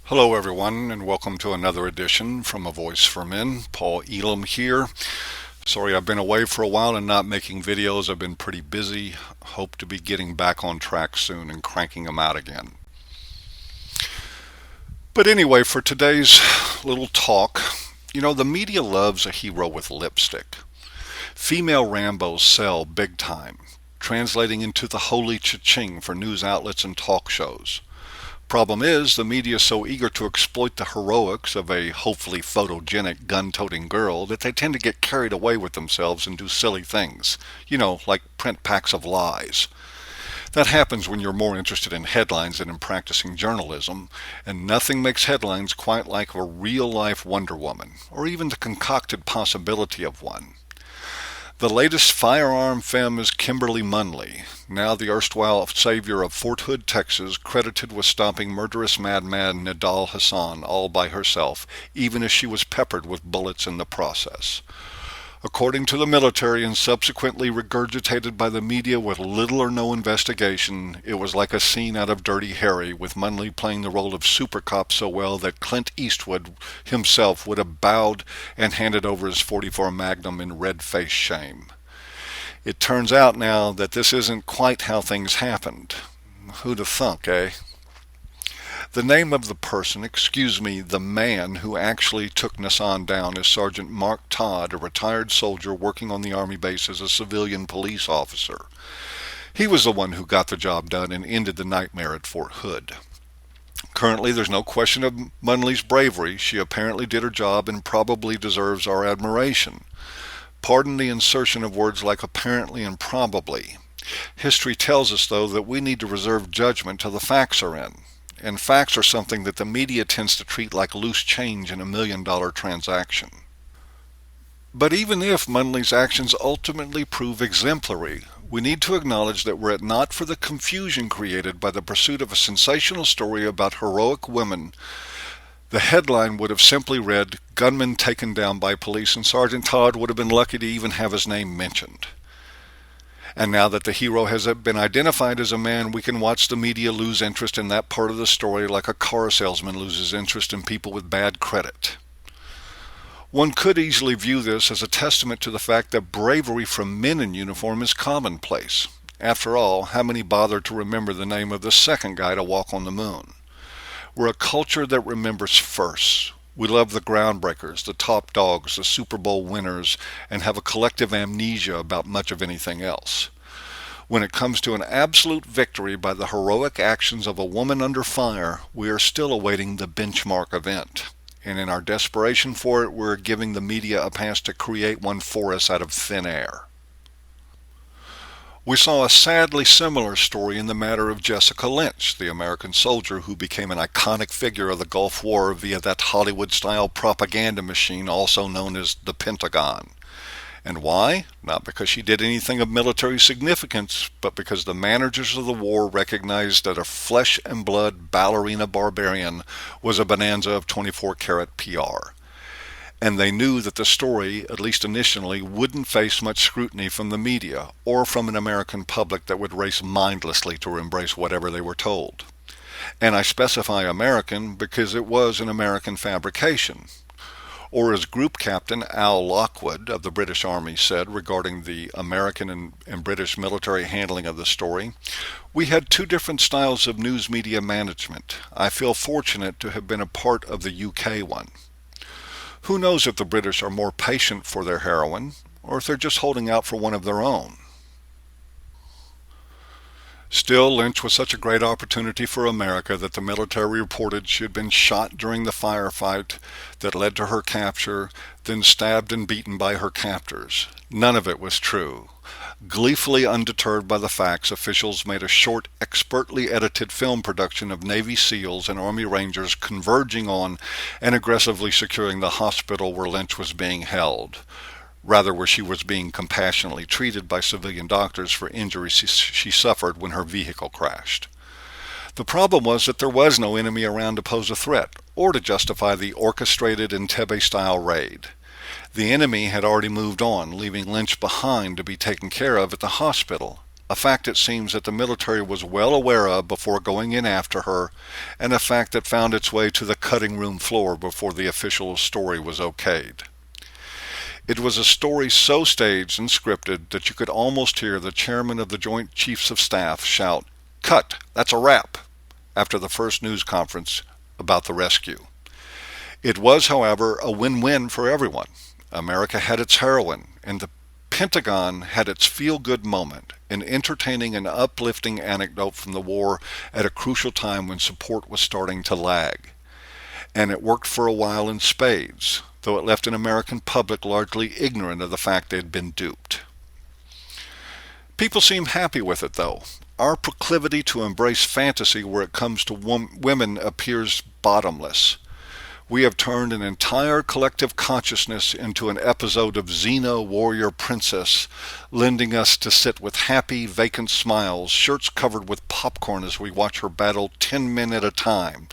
Hello, everyone, and welcome to another edition from A Voice for Men. Paul Elam here. Sorry I've been away for a while and not making videos. I've been pretty busy. Hope to be getting back on track soon and cranking them out again. But anyway, for today's little talk, the media loves a hero with lipstick. Female Rambos sell big time, translating into the holy cha-ching for news outlets and talk shows. Problem is, the media is so eager to exploit the heroics of a hopefully photogenic gun-toting girl that they tend to get carried away with themselves and do silly things. Like print packs of lies. That happens when you're more interested in headlines than in practicing journalism, and nothing makes headlines quite like a real-life Wonder Woman, or even the concocted possibility of one. The latest firearm femme is Kimberly Munley, now the erstwhile savior of Fort Hood, Texas, credited with stopping murderous madman Nidal Hassan all by herself, even as she was peppered with bullets in the process. According to the military and subsequently regurgitated by the media with little or no investigation, it was like a scene out of Dirty Harry, with Munley playing the role of super cop so well that Clint Eastwood himself would have bowed and handed over his .44 Magnum in red-faced shame. It turns out now that this isn't quite how things happened. Who'd have thunk, eh? The name of the man who actually took Nassan down is Sergeant Mark Todd, a retired soldier working on the Army base as a civilian police officer. He was the one who got the job done and ended the nightmare at Fort Hood. Currently, there's no question of Munley's bravery. She apparently did her job and probably deserves our admiration. Pardon the insertion of words like apparently and probably. History tells us, though, that we need to reserve judgment till the facts are in. And facts are something that the media tends to treat like loose change in a $1,000,000 transaction. But even if Munley's actions ultimately prove exemplary, we need to acknowledge that were it not for the confusion created by the pursuit of a sensational story about heroic women, the headline would have simply read, "Gunman taken down by police," and Sergeant Todd would have been lucky to even have his name mentioned. And now that the hero has been identified as a man, we can watch the media lose interest in that part of the story like a car salesman loses interest in people with bad credit. One could easily view this as a testament to the fact that bravery from men in uniform is commonplace. After all, how many bother to remember the name of the second guy to walk on the moon? We're a culture that remembers firsts. We love the groundbreakers, the top dogs, the Super Bowl winners, and have a collective amnesia about much of anything else. When it comes to an absolute victory by the heroic actions of a woman under fire, we are still awaiting the benchmark event. And in our desperation for it, we're giving the media a pass to create one for us out of thin air. We saw a sadly similar story in the matter of Jessica Lynch, the American soldier who became an iconic figure of the Gulf War via that Hollywood-style propaganda machine also known as the Pentagon. And why? Not because she did anything of military significance, but because the managers of the war recognized that a flesh-and-blood ballerina barbarian was a bonanza of 24-karat PR. And they knew that the story, at least initially, wouldn't face much scrutiny from the media or from an American public that would race mindlessly to embrace whatever they were told. And I specify American because it was an American fabrication. Or as Group Captain Al Lockwood of the British Army said regarding the American and British military handling of the story, "We had two different styles of news media management. I feel fortunate to have been a part of the UK one." Who knows if the British are more patient for their heroine, or if they're just holding out for one of their own. Still, Lynch was such a great opportunity for America that the military reported she had been shot during the firefight that led to her capture, then stabbed and beaten by her captors. None of it was true. Gleefully undeterred by the facts, officials made a short, expertly edited film production of Navy SEALs and Army Rangers converging on and aggressively securing the hospital where Lynch was being held. Rather, where she was being compassionately treated by civilian doctors for injuries she suffered when her vehicle crashed. The problem was that there was no enemy around to pose a threat, or to justify the orchestrated Entebbe-style raid. The enemy had already moved on, leaving Lynch behind to be taken care of at the hospital, a fact it seems that the military was well aware of before going in after her, and a fact that found its way to the cutting room floor before the official story was okayed. It was a story so staged and scripted that you could almost hear the chairman of the Joint Chiefs of Staff shout, "Cut, that's a wrap," after the first news conference about the rescue. It was, however, a win-win for everyone. America had its heroine, and the Pentagon had its feel-good moment, an entertaining and uplifting anecdote from the war at a crucial time when support was starting to lag. And it worked for a while in spades, though it left an American public largely ignorant of the fact they had been duped. People seem happy with it, though. Our proclivity to embrace fantasy where it comes to women appears bottomless. We have turned an entire collective consciousness into an episode of Xena Warrior Princess, lending us to sit with happy, vacant smiles, shirts covered with popcorn as we watch her battle 10 men at a time,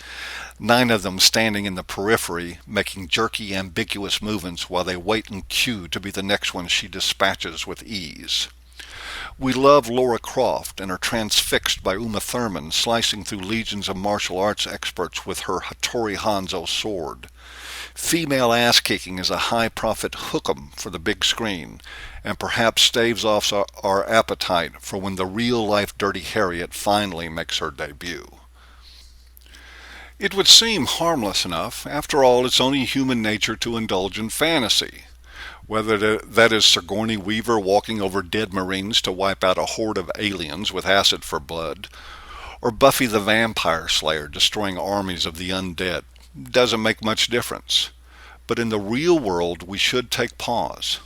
9 of them standing in the periphery, making jerky, ambiguous movements while they wait in queue to be the next one she dispatches with ease. We love Laura Croft and are transfixed by Uma Thurman slicing through legions of martial arts experts with her Hattori Hanzo sword. Female ass-kicking is a high-profit hook'em for the big screen, and perhaps staves off our appetite for when the real-life Dirty Harriet finally makes her debut. It would seem harmless enough. After all, it's only human nature to indulge in fantasy. Whether that is Sigourney Weaver walking over dead Marines to wipe out a horde of aliens with acid for blood, or Buffy the Vampire Slayer destroying armies of the undead, doesn't make much difference. But in the real world, we should take pause.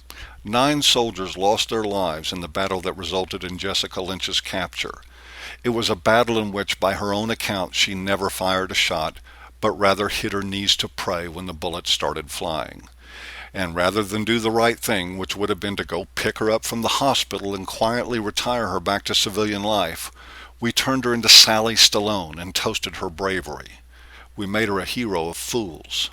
9 soldiers lost their lives in the battle that resulted in Jessica Lynch's capture. It was a battle in which, by her own account, she never fired a shot, but rather hit her knees to pray when the bullets started flying. And rather than do the right thing, which would have been to go pick her up from the hospital and quietly retire her back to civilian life, we turned her into Sally Stallone and toasted her bravery. We made her a hero of fools.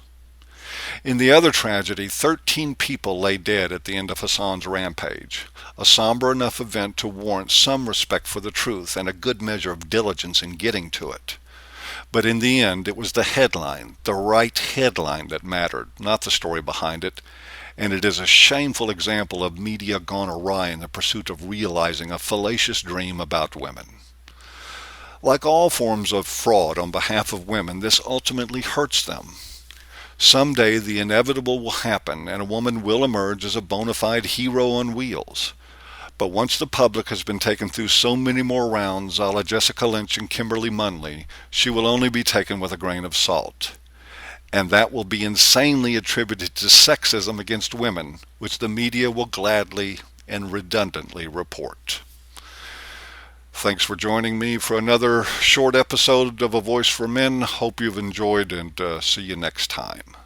In the other tragedy, 13 people lay dead at the end of Hassan's rampage, a somber enough event to warrant some respect for the truth and a good measure of diligence in getting to it. But in the end, it was the headline, the right headline that mattered, not the story behind it, and it is a shameful example of media gone awry in the pursuit of realizing a fallacious dream about women. Like all forms of fraud on behalf of women, this ultimately hurts them. Someday the inevitable will happen, and a woman will emerge as a bona fide hero on wheels. But once the public has been taken through so many more rounds, a la Jessica Lynch and Kimberly Munley, she will only be taken with a grain of salt. And that will be insanely attributed to sexism against women, which the media will gladly and redundantly report. Thanks for joining me for another short episode of A Voice for Men. Hope you've enjoyed, and see you next time.